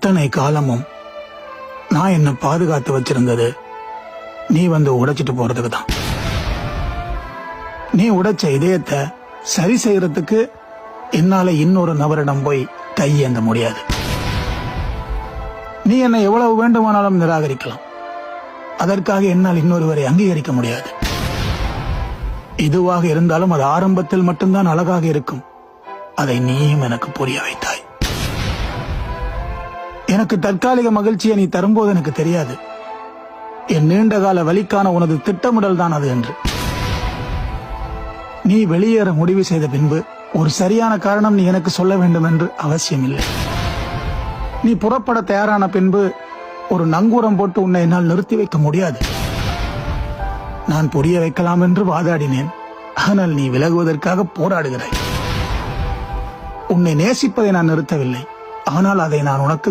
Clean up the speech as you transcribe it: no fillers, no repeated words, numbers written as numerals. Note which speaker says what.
Speaker 1: இத்தனை காலமும் நான் என்ன பாதுகாத்து வச்சிருந்தது நீ வந்து உடைச்சிட்டு போறதுக்கு தான். நீ உடைச்ச இதயத்தை சரி செய்யறதுக்கு என்னால இன்னொரு நபரிடம் போய் கையேந்த முடியாது. நீ என்னை எவ்வளவு வேண்டுமானாலும் நிராகரிக்கலாம், அதற்காக என்னால் இன்னொருவரை அங்கீகரிக்க முடியாது. இதுவாக இருந்தாலும் அது ஆரம்பத்தில் மட்டும்தான் அழகாக இருக்கும். அதை நீயும் எனக்கு புரிய வைத்தாய். எனக்கு தற்காலிக மகிழ்ச்சியை நீ தரும்போது எனக்கு தெரியாது என் நீண்டகால வலிக்கான உனது திட்டமிடல் தான் அது என்று. நீ வெளியேற முடிவு செய்த பின்பு ஒரு சரியான காரணம் நீ எனக்கு சொல்ல வேண்டும் என்று அவசியம் இல்லை. நீ புறப்பட தயாரான பின்பு ஒரு நங்கூரம் போட்டு உன்னை என்னால் நிறுத்தி வைக்க முடியாது. நான் புரிய வைக்கலாம் என்று வாதாடினேன், ஆனால் நீ விலகுவதற்காக போராடுகிறாய். உன்னை நேசிப்பதை நான் நிறுத்தவில்லை, ஆனால் அதை நான் உனக்கு